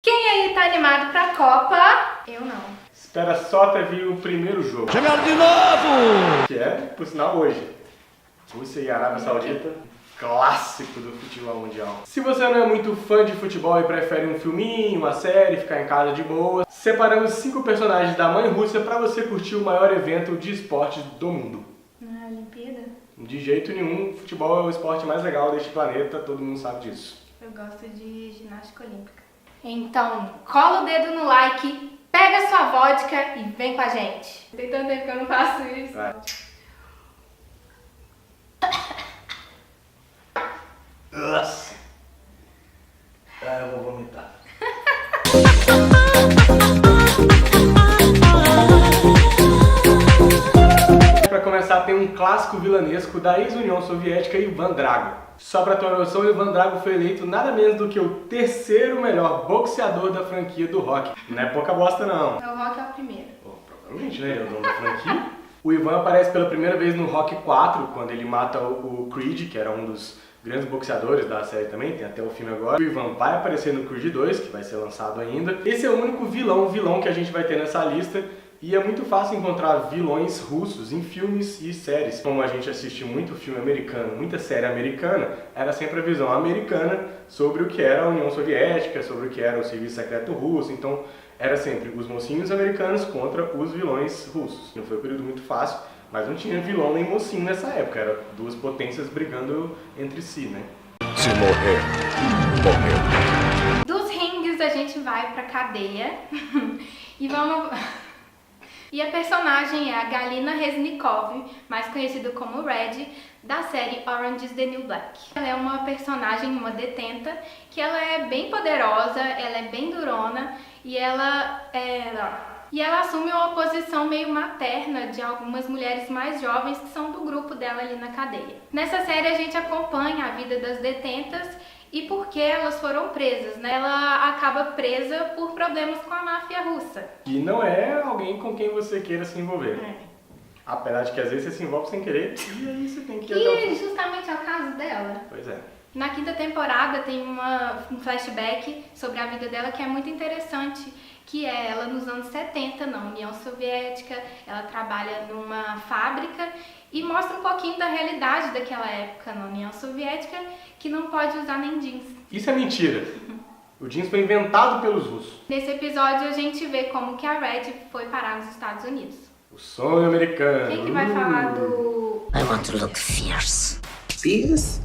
Quem aí tá animado pra Copa? Eu não. Espera só até vir o primeiro jogo. Chamaram de novo! Que é, por sinal, hoje. Rússia e Arábia Saudita. Clássico do futebol mundial. Se você não é muito fã de futebol e prefere um filminho, uma série, ficar em casa de boa, separamos 5 personagens da mãe Rússia pra você curtir o maior evento de esportes do mundo. Na Olimpíada? De jeito nenhum, futebol é o esporte mais legal deste planeta, todo mundo sabe disso. Eu gosto de ginástica olímpica. Então, cola o dedo no like, pega sua vodka e vem com a gente. Tem tanto tempo que eu não faço isso. Vai. Nossa. Eu vou vomitar. Para começar, tem um clássico vilanesco da ex-União Soviética, Ivan Drago. Só pra ter uma noção, Ivan Drago foi eleito nada menos do que o 3º melhor boxeador da franquia do rock. Não é pouca bosta, não. O Rock é o primeiro. Pô, provavelmente, né? Ele é o dono da franquia. O Ivan aparece pela primeira vez no Rock 4, quando ele mata o Creed, que era um dos grandes boxeadores da série também, tem até o filme agora. O Ivan vai aparecer no Creed 2, que vai ser lançado ainda. Esse é o único vilão que a gente vai ter nessa lista. E é muito fácil encontrar vilões russos em filmes e séries. Como a gente assiste muito filme americano, muita série americana, era sempre a visão americana sobre o que era a União Soviética, sobre o que era o Serviço Secreto Russo. Então, era sempre os mocinhos americanos contra os vilões russos. Não foi um período muito fácil, mas não tinha vilão nem mocinho nessa época. Eram duas potências brigando entre si, né? Se morrer, morreu. Dos ringues a gente vai pra cadeia e vamos... E a personagem é a Galina Reznikov, mais conhecida como Red, da série Orange is the New Black. Ela é uma personagem, uma detenta, que ela é bem poderosa, ela é bem durona e ela assume uma posição meio materna de algumas mulheres mais jovens que são do grupo dela ali na cadeia. Nessa série a gente acompanha a vida das detentas e por que elas foram presas, né? Ela acaba presa por problemas com a máfia russa. E não é alguém com quem você queira se envolver. Apesar de que às vezes você se envolve sem querer e aí você tem que ir até o E fim. justamente é o caso dela. Pois é. Na 5ª temporada tem um flashback sobre a vida dela que é muito interessante, que é ela nos anos 70 na União Soviética, ela trabalha numa fábrica e mostra um pouquinho da realidade daquela época na União Soviética, que não pode usar nem jeans. Isso é mentira. O jeans foi inventado pelos russos. Nesse episódio a gente vê como que a Red foi parar nos Estados Unidos. O sonho americano. Quem que vai falar do... I want to look fierce. Fierce?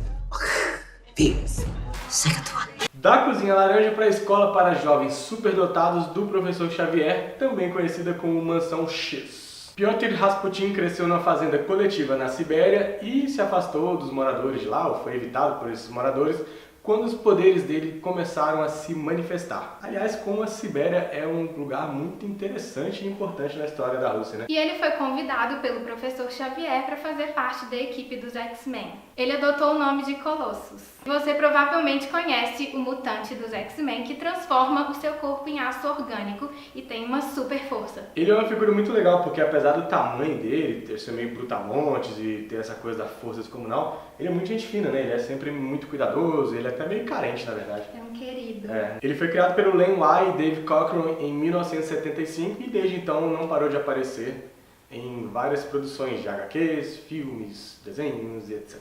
Fierce. Second one. Da cozinha laranja para a escola para jovens superdotados do professor Xavier, também conhecida como Mansão X. Piotr Rasputin cresceu numa fazenda coletiva na Sibéria e se afastou dos moradores de lá, ou foi evitado por esses moradores, quando os poderes dele começaram a se manifestar. Aliás, como a Sibéria é um lugar muito interessante e importante na história da Rússia, né? E ele foi convidado pelo professor Xavier para fazer parte da equipe dos X-Men. Ele adotou o nome de Colossus. Você provavelmente conhece o mutante dos X-Men que transforma o seu corpo em aço orgânico e tem uma super força. Ele é uma figura muito legal porque apesar do tamanho dele, ter ser meio brutamontes e ter essa coisa da força descomunal, ele é muito gente fina, né? Ele é sempre muito cuidadoso, ele é até meio carente, na verdade. É um querido. Ele foi criado pelo Len Wein e Dave Cockrum em 1975 e desde então não parou de aparecer em várias produções de HQs, filmes, desenhos e etc.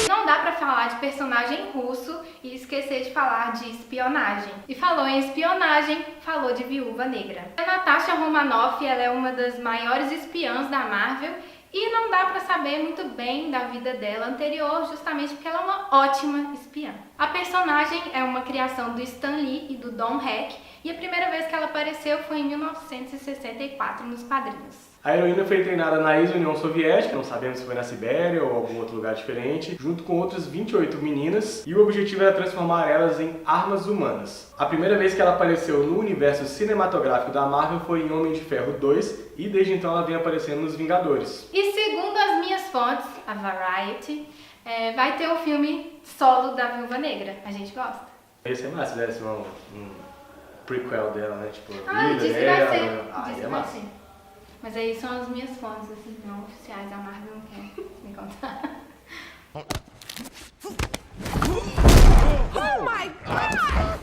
Não dá pra falar de personagem russo e esquecer de falar de espionagem. E falou em espionagem, falou de Viúva Negra. A Natasha Romanoff, ela é uma das maiores espiãs da Marvel e não dá pra saber muito bem da vida dela anterior, justamente porque ela é uma ótima espiã. A personagem é uma criação do Stan Lee e do Don Heck e a primeira vez que ela apareceu foi em 1964 nos quadrinhos. A heroína foi treinada na ex-União Soviética, não sabemos se foi na Sibéria ou algum outro lugar diferente, junto com outras 28 meninas, e o objetivo era transformar elas em armas humanas. A primeira vez que ela apareceu no universo cinematográfico da Marvel foi em Homem de Ferro 2, e desde então ela vem aparecendo nos Vingadores. E segundo as minhas fontes, a Variety, vai ter um filme solo da Viúva Negra. A gente gosta. Esse é massa, se fizesse um prequel dela, né? Tipo, a vida Diz que dela. vai ser. Ah, Diz que é vai massa. ser. Mas aí são as minhas fontes, assim, não oficiais. A Marvel não quer me contar. Oh my God!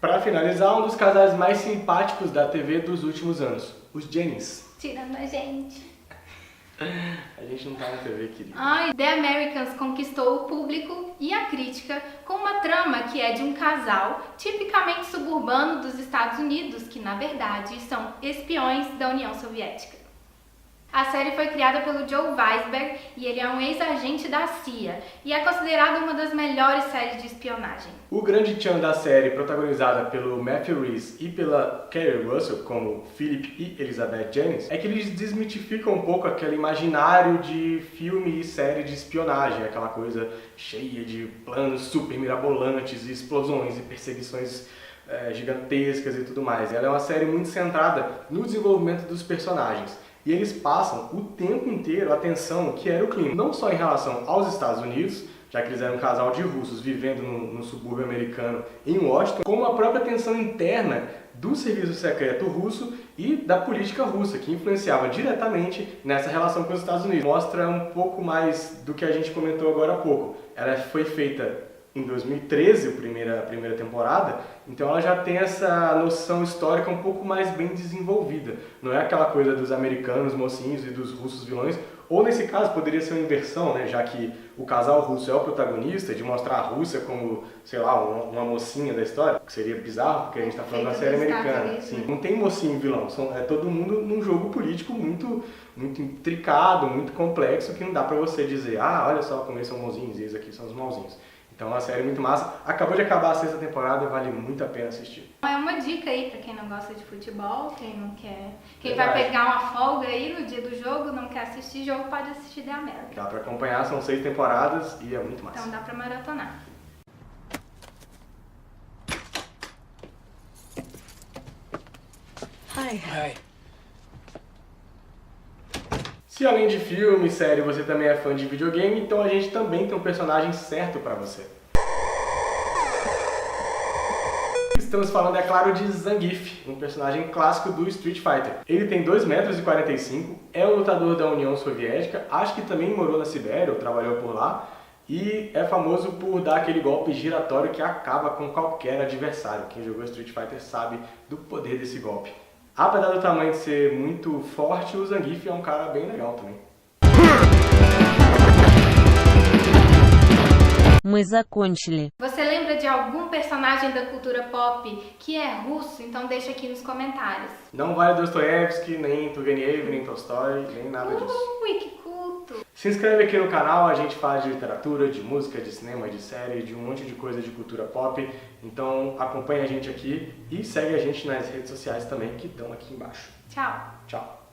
Pra finalizar, um dos casais mais simpáticos da TV dos últimos anos, os Jennings. Tirando a gente. A gente não tá na TV, querido. Ai, The Americans conquistou o público e a crítica com uma trama que é de um casal tipicamente suburbano dos Estados Unidos, que na verdade são espiões da União Soviética. A série foi criada pelo Joe Weisberg e ele é um ex-agente da CIA e é considerado uma das melhores séries de espionagem. O grande tchan da série, protagonizada pelo Matthew Rhys e pela Kerry Russell, como Philip e Elizabeth Jennings, é que eles desmitificam um pouco aquele imaginário de filme e série de espionagem, aquela coisa cheia de planos super mirabolantes, explosões e perseguições gigantescas e tudo mais. Ela é uma série muito centrada no desenvolvimento dos personagens. E eles passam o tempo inteiro a atenção que era o clima, não só em relação aos Estados Unidos, já que eles eram um casal de russos vivendo no subúrbio americano em Washington, como a própria tensão interna do serviço secreto russo e da política russa, que influenciava diretamente nessa relação com os Estados Unidos. Mostra um pouco mais do que a gente comentou agora há pouco. Ela foi feita em 2013, a primeira temporada, então ela já tem essa noção histórica um pouco mais bem desenvolvida. Não é aquela coisa dos americanos mocinhos e dos russos vilões, ou nesse caso poderia ser uma inversão, né? Já que o casal russo é o protagonista, de mostrar a Rússia como, sei lá, uma mocinha da história, que seria bizarro, porque a gente está falando da série americana. Sim, não tem mocinho e vilão, é todo mundo num jogo político muito intricado, muito complexo, que não dá pra você dizer, ah, olha só como eles são bonzinhos e eles aqui são os malzinhos. Então é uma série muito massa. Acabou de acabar a 6ª temporada e vale muito a pena assistir. É uma dica aí pra quem não gosta de futebol, quem não quer. Quem vai pegar uma folga aí no dia do jogo, não quer assistir jogo, pode assistir The Americans. Dá pra acompanhar, são 6 temporadas e é muito massa. Então dá pra maratonar. Hi. Se além de filme e série você também é fã de videogame, então a gente também tem um personagem certo pra você. Estamos falando, é claro, de Zangief, um personagem clássico do Street Fighter. Ele tem 2,45 m, é um lutador da União Soviética, acho que também morou na Sibéria ou trabalhou por lá, e é famoso por dar aquele golpe giratório que acaba com qualquer adversário. Quem jogou Street Fighter sabe do poder desse golpe. Apesar do tamanho de ser muito forte, o Zangief é um cara bem legal também. Мы закончили. Você lembra de algum personagem da cultura pop que é russo? Então deixa aqui nos comentários. Não vale Dostoiévski, nem Turgenev, nem Tolstói, nem nada disso. Que culto! Se inscreve aqui no canal, a gente fala de literatura, de música, de cinema, de série, de um monte de coisa de cultura pop. Então acompanha a gente aqui e segue a gente nas redes sociais também, que estão aqui embaixo. Tchau! Tchau!